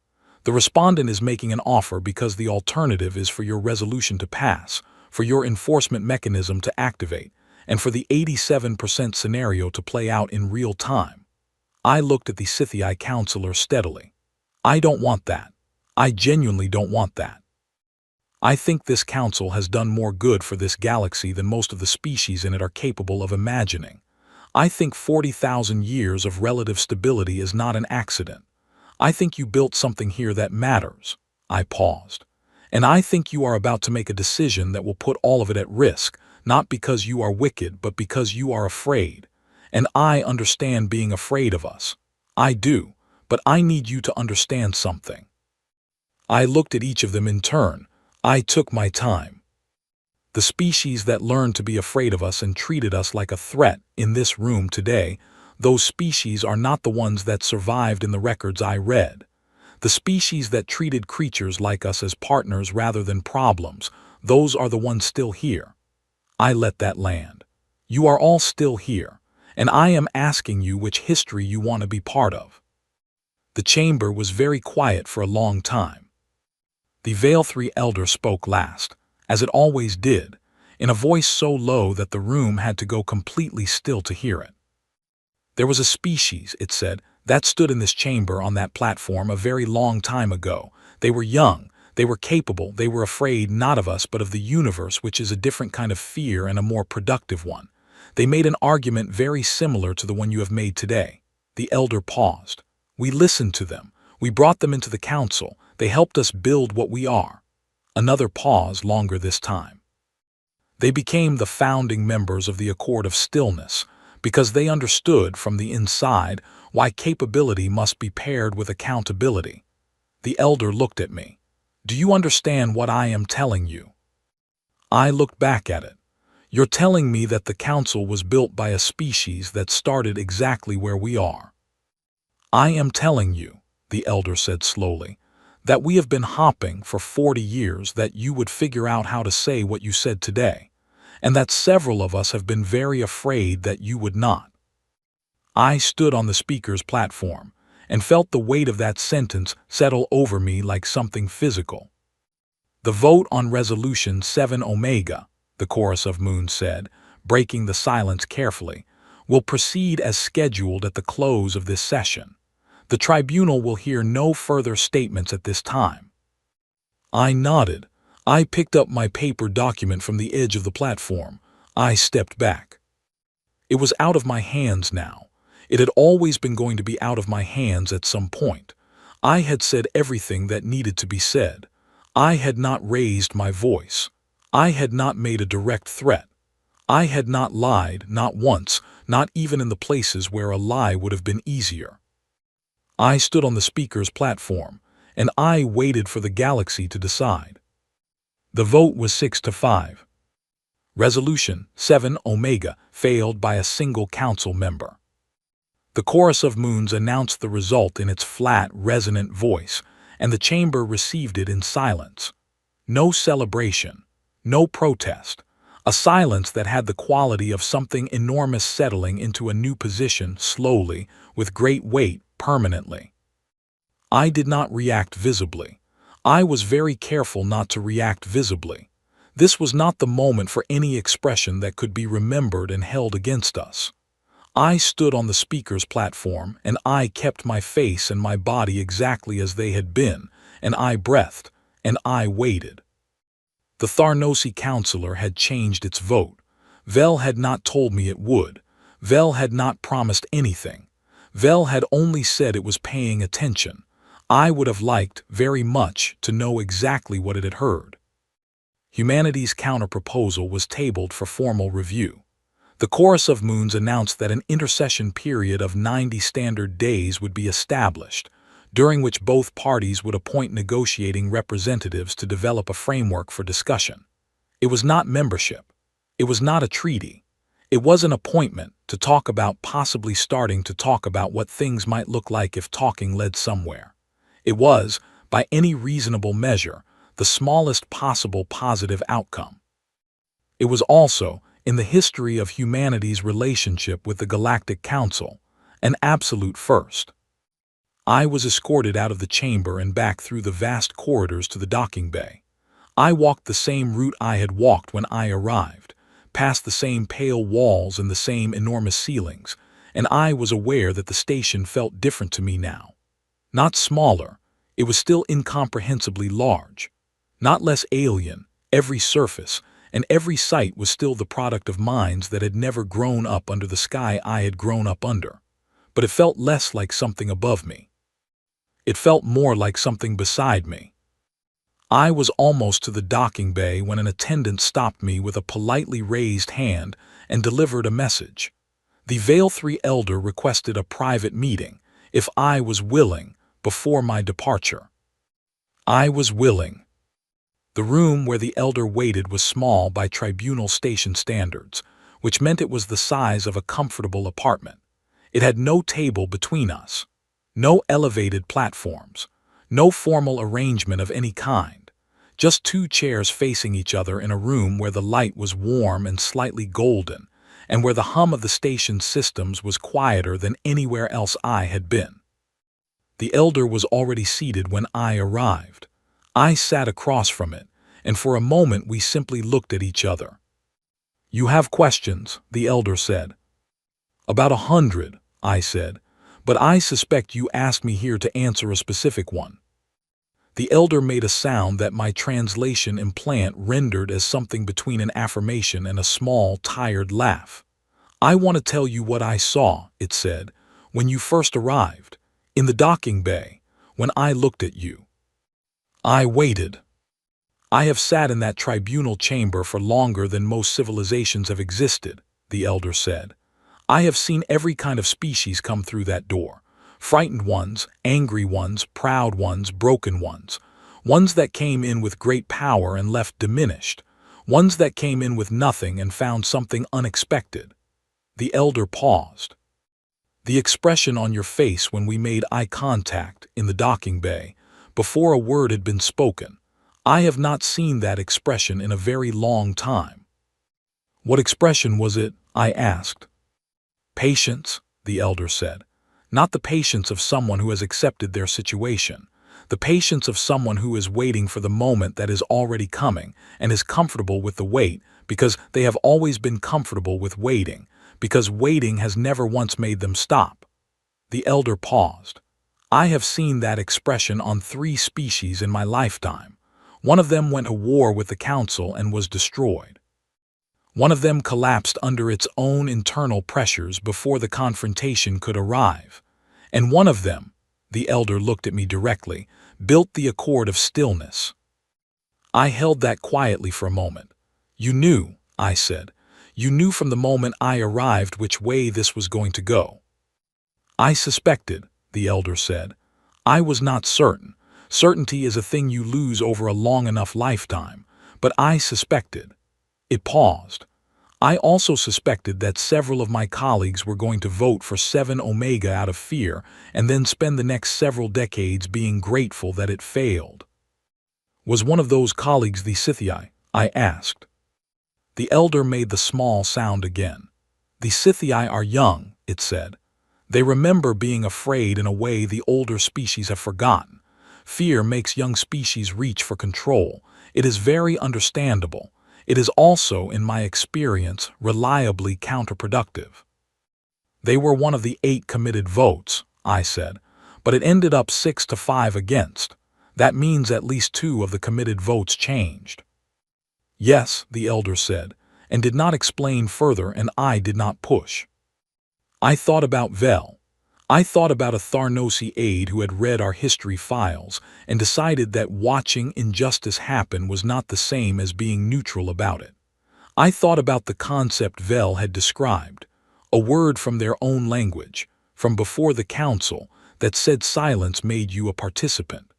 The respondent is making an offer because the alternative is for your resolution to pass, for your enforcement mechanism to activate, and for the 87% scenario to play out in real time. I looked at the Sci-Fi counselor steadily. I don't want that. I genuinely don't want that. I think this council has done more good for this galaxy than most of the species in it are capable of imagining. I think 40,000 years of relative stability is not an accident. I think you built something here that matters. I paused. And I think you are about to make a decision that will put all of it at risk, not because you are wicked, but because you are afraid. And I understand being afraid of us. I do, but I need you to understand something. I looked at each of them in turn. I took my time. The species that learned to be afraid of us and treated us like a threat in this room today, those species are not the ones that survived in the records I read. The species that treated creatures like us as partners rather than problems, those are the ones still here. I let that land. You are all still here. And I am asking you which history you want to be part of. The chamber was very quiet for a long time. The Veil 3 elder spoke last, as it always did, in a voice so low that the room had to go completely still to hear it. There was a species, it said, that stood in this chamber on that platform a very long time ago. They were young, they were capable, they were afraid not of us but of the universe, which is a different kind of fear and a more productive one. They made an argument very similar to the one you have made today. The elder paused. We listened to them. We brought them into the council. They helped us build what we are. Another pause, longer this time. They became the founding members of the Accord of Stillness because they understood from the inside why capability must be paired with accountability. The elder looked at me. Do you understand what I am telling you? I looked back at it. You're telling me that the council was built by a species that started exactly where we are. I am telling you, the elder said slowly, that we have been hopping for 40 years that you would figure out how to say what you said today, and that several of us have been very afraid that you would not. I stood on the speaker's platform and felt the weight of that sentence settle over me like something physical. The vote on Resolution 7 Omega, the chorus of moons said, breaking the silence carefully, will proceed as scheduled at the close of this session. The tribunal will hear no further statements at this time. I nodded. I picked up my paper document from the edge of the platform. I stepped back. It was out of my hands now. It had always been going to be out of my hands at some point. I had said everything that needed to be said. I had not raised my voice. I had not made a direct threat. I had not lied, not once, not even in the places where a lie would have been easier. I stood on the speaker's platform, and I waited for the galaxy to decide. The vote was 6-5. Resolution 7 Omega failed by a single council member. The chorus of moons announced the result in its flat, resonant voice, and the chamber received it in silence. No celebration, no protest, a silence that had the quality of something enormous settling into a new position slowly, with great weight, permanently. I did not react visibly. I was very careful not to react visibly. This was not the moment for any expression that could be remembered and held against us. I stood on the speaker's platform, and I kept my face and my body exactly as they had been, and I breathed, and I waited. The Tharnosi counselor had changed its vote. Vel had not told me it would. Vel had not promised anything. Vel had only said it was paying attention. I would have liked, very much, to know exactly what it had heard. Humanity's counter-proposal was tabled for formal review. The Chorus of Moons announced that an intercession period of 90 standard days would be established, during which both parties would appoint negotiating representatives to develop a framework for discussion. It was not membership. It was not a treaty. It was an appointment to talk about possibly starting to talk about what things might look like if talking led somewhere. It was, by any reasonable measure, the smallest possible positive outcome. It was also, in the history of humanity's relationship with the Galactic Council, an absolute first. I was escorted out of the chamber and back through the vast corridors to the docking bay. I walked the same route I had walked when I arrived, past the same pale walls and the same enormous ceilings, and I was aware that the station felt different to me now. Not smaller, it was still incomprehensibly large. Not less alien, every surface, and every sight was still the product of minds that had never grown up under the sky I had grown up under. But it felt less like something above me. It felt more like something beside me. I was almost to the docking bay when an attendant stopped me with a politely raised hand and delivered a message. The Veil 3 elder requested a private meeting, if I was willing, before my departure. I was willing. The room where the elder waited was small by tribunal station standards, which meant it was the size of a comfortable apartment. It had no table between us, no elevated platforms, no formal arrangement of any kind, just two chairs facing each other in a room where the light was warm and slightly golden, and where the hum of the station's systems was quieter than anywhere else I had been. The elder was already seated when I arrived. I sat across from it, and for a moment we simply looked at each other. "You have questions," the elder said. "About 100, I said, "but I suspect you asked me here to answer a specific one." The elder made a sound that my translation implant rendered as something between an affirmation and a small, tired laugh. "I want to tell you what I saw," it said, "when you first arrived, in the docking bay, when I looked at you. I waited. I have sat in that tribunal chamber for longer than most civilizations have existed," the elder said. "I have seen every kind of species come through that door. Frightened ones, angry ones, proud ones, broken ones. Ones that came in with great power and left diminished. Ones that came in with nothing and found something unexpected." The elder paused. "The expression on your face when we made eye contact in the docking bay, before a word had been spoken, I have not seen that expression in a very long time." "What expression was it?" I asked. "Patience," the elder said. "Not the patience of someone who has accepted their situation. The patience of someone who is waiting for the moment that is already coming and is comfortable with the wait because they have always been comfortable with waiting, because waiting has never once made them stop." The elder paused. "I have seen that expression on 3 species in my lifetime. One of them went to war with the council and was destroyed. One of them collapsed under its own internal pressures before the confrontation could arrive. And one of them," the elder looked at me directly, "built the accord of stillness." I held that quietly for a moment. "You knew," I said. "You knew from the moment I arrived which way this was going to go." "I suspected," the elder said. "I was not certain. Certainty is a thing you lose over a long enough lifetime. But I suspected." It paused. I also suspected that several of my colleagues were going to vote for 7 Omega out of fear and then spend the next several decades being grateful that it failed. Was one of those colleagues the Sci-Fi? I asked. The elder made the small sound again. The Sci-Fi are young, it said. They remember being afraid in a way the older species have forgotten. Fear makes young species reach for control. It is very understandable. It is also, in my experience, reliably counterproductive. They were one of the 8 committed votes, I said, but it ended up 6-5 against. That means at least 2 of the committed votes changed. Yes, the elder said, and did not explain further, and I did not push. I thought about Vel. I thought about a Tharnosi aide who had read our history files and decided that watching injustice happen was not the same as being neutral about it. I thought about the concept Vel had described, a word from their own language, from before the council, that said silence made you a participant.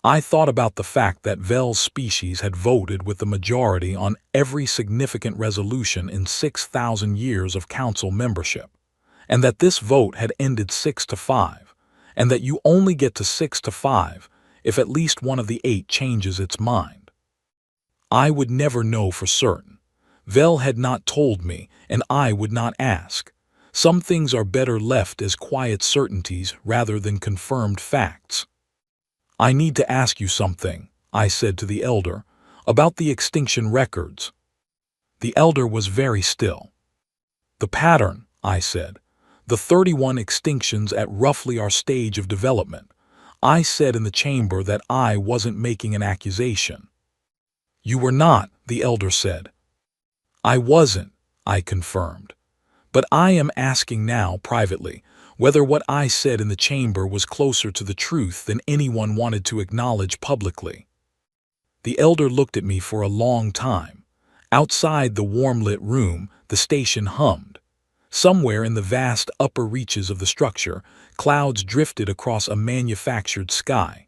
I thought about the fact that Vel's species had voted with the majority on every significant resolution in 6,000 years of council membership, and that this vote had ended 6-5, and that you only get to 6-5 if at least one of the 8 changes its mind. I would never know for certain. Vel had not told me, and I would not ask. Some things are better left as quiet certainties rather than confirmed facts. I need to ask you something, I said to the elder, about the extinction records. The elder was very still. The pattern, I said. The 31 extinctions at roughly our stage of development. I said in the chamber that I wasn't making an accusation. You were not, the elder said. I wasn't, I confirmed. But I am asking now privately whether what I said in the chamber was closer to the truth than anyone wanted to acknowledge publicly. The elder looked at me for a long time. Outside the warm-lit room, the station hummed. Somewhere in the vast upper reaches of the structure, clouds drifted across a manufactured sky.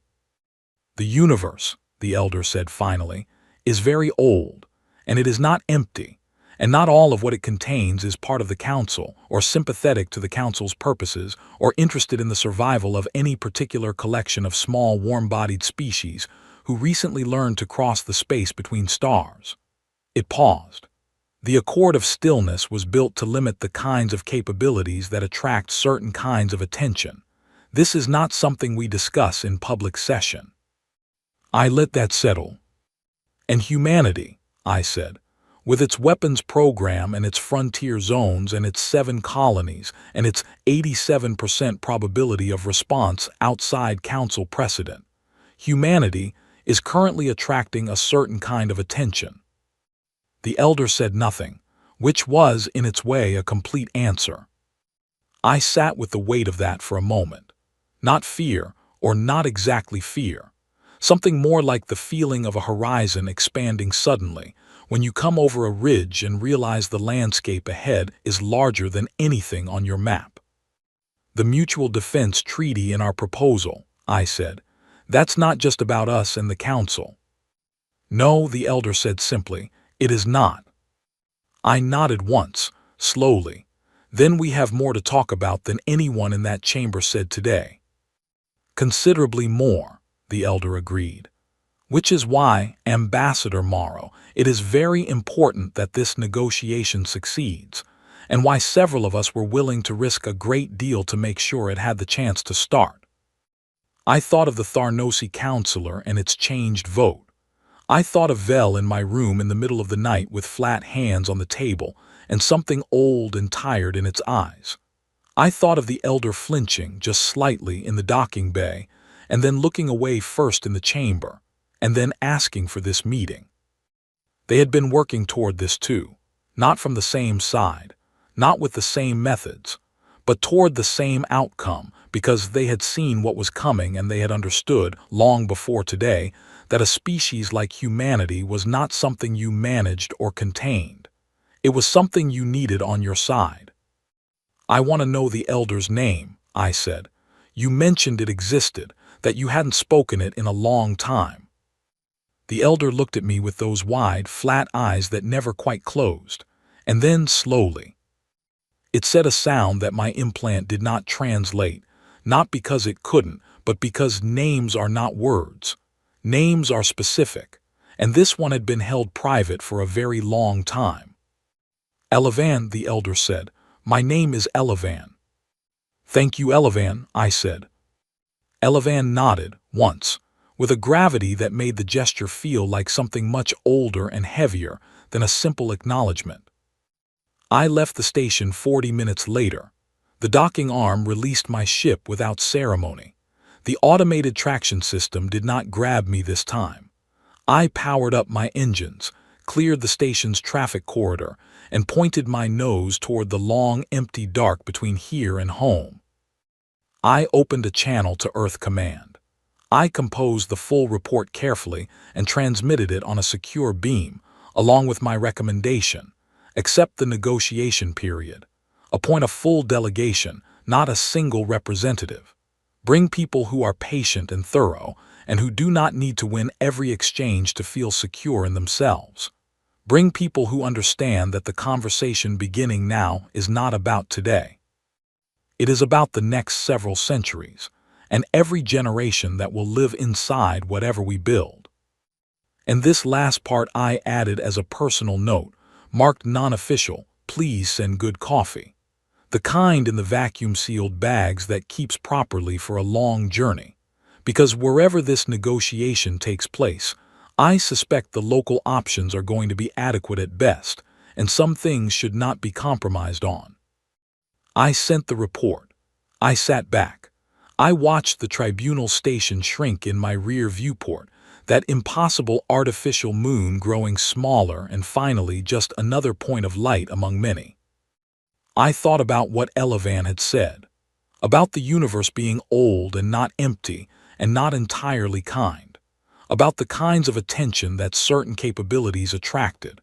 The universe, the elder said finally, is very old, and it is not empty, and not all of what it contains is part of the council, or sympathetic to the council's purposes, or interested in the survival of any particular collection of small warm-bodied species who recently learned to cross the space between stars. It paused. The accord of stillness was built to limit the kinds of capabilities that attract certain kinds of attention. This is not something we discuss in public session. I let that settle. And humanity, I said, with its weapons program and its frontier zones and its 7 colonies and its 87% probability of response outside council precedent, humanity is currently attracting a certain kind of attention. The elder said nothing, which was, in its way, a complete answer. I sat with the weight of that for a moment. Not fear, or not exactly fear. Something more like the feeling of a horizon expanding suddenly, when you come over a ridge and realize the landscape ahead is larger than anything on your map. The mutual defense treaty in our proposal, I said, that's not just about us and the council. No, the elder said simply, it is not. I nodded once, slowly. Then we have more to talk about than anyone in that chamber said today. Considerably more, the elder agreed. Which is why, Ambassador Morrow, it is very important that this negotiation succeeds, and why several of us were willing to risk a great deal to make sure it had the chance to start. I thought of the Tharnosi counselor and its changed vote. I thought of Vel in my room in the middle of the night with flat hands on the table and something old and tired in its eyes. I thought of the elder flinching just slightly in the docking bay and then looking away first in the chamber, and then asking for this meeting. They had been working toward this too, not from the same side, not with the same methods, but toward the same outcome because they had seen what was coming and they had understood, long before today, that a species like humanity was not something you managed or contained. It was something you needed on your side. I want to know the elder's name, I said. You mentioned it existed, that you hadn't spoken it in a long time. The elder looked at me with those wide, flat eyes that never quite closed, And then slowly, it said a sound that my implant did not translate, not because it couldn't, but because names are not words. Names are specific, and this one had been held private for a very long time. Elavan, the elder said. My name is Elavan. Thank you, Elavan, I said. Elavan nodded, once, with a gravity that made the gesture feel like something much older and heavier than a simple acknowledgement. I left the station 40 minutes later. The docking arm released my ship without ceremony. The automated traction system did not grab me this time. I powered up my engines, cleared the station's traffic corridor, and pointed my nose toward the long, empty dark between here and home. I opened a channel to Earth Command. I composed the full report carefully and transmitted it on a secure beam, along with my recommendation. Accept the negotiation period. Appoint a full delegation, not a single representative. Bring people who are patient and thorough, and who do not need to win every exchange to feel secure in themselves. Bring people who understand that the conversation beginning now is not about today. It is about the next several centuries, and every generation that will live inside whatever we build. And this last part I added as a personal note, marked non-official, please send good coffee. The kind in the vacuum-sealed bags that keeps properly for a long journey. Because wherever this negotiation takes place, I suspect the local options are going to be adequate at best, and some things should not be compromised on. I sent the report. I sat back. I watched the tribunal station shrink in my rear viewport, that impossible artificial moon growing smaller and finally just another point of light among many. I thought about what Elavan had said, about the universe being old and not empty and not entirely kind, about the kinds of attention that certain capabilities attracted,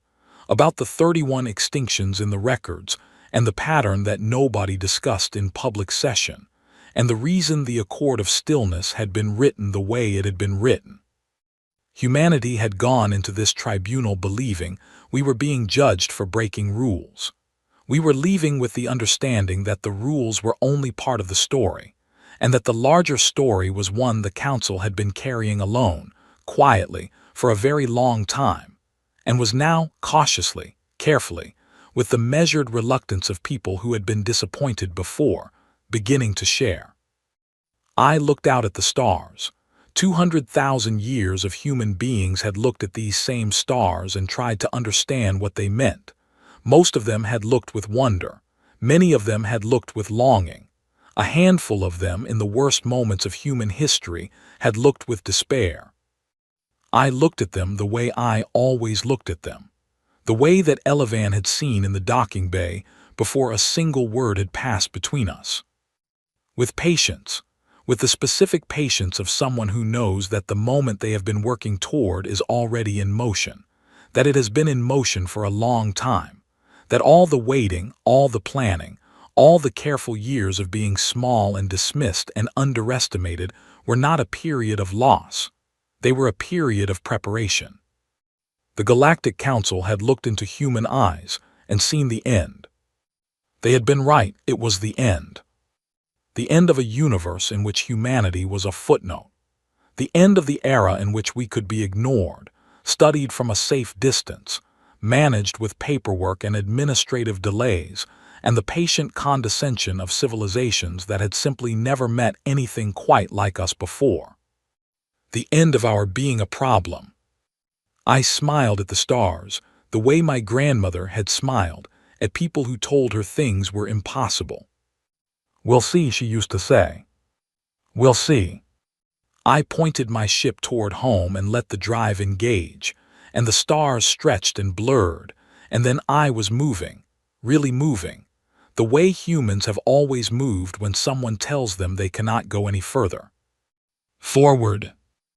about the 31 extinctions in the records and the pattern that nobody discussed in public session, and the reason the Accord of Stillness had been written the way it had been written. Humanity had gone into this tribunal believing we were being judged for breaking rules. We were leaving with the understanding that the rules were only part of the story, and that the larger story was one the council had been carrying alone, quietly, for a very long time, and was now, cautiously, carefully, with the measured reluctance of people who had been disappointed before, beginning to share. I looked out at the stars. 200,000 years of human beings had looked at these same stars and tried to understand what they meant. Most of them had looked with wonder. Many of them had looked with longing. A handful of them, in the worst moments of human history, had looked with despair. I looked at them the way I always looked at them, the way that Elavan had seen in the docking bay before a single word had passed between us. With patience, with the specific patience of someone who knows that the moment they have been working toward is already in motion, that it has been in motion for a long time, that all the waiting, all the planning, all the careful years of being small and dismissed and underestimated were not a period of loss. They were a period of preparation. The Galactic Council had looked into human eyes and seen the end. They had been right, it was the end. The end of a universe in which humanity was a footnote. The end of the era in which we could be ignored, studied from a safe distance, managed with paperwork and administrative delays, and the patient condescension of civilizations that had simply never met anything quite like us before. The end of our being a problem. I smiled at the stars, the way my grandmother had smiled at people who told her things were impossible. "We'll see," she used to say. "We'll see." I pointed my ship toward home and let the drive engage, and the stars stretched and blurred, and then I was moving, really moving, the way humans have always moved when someone tells them they cannot go any further. Forward.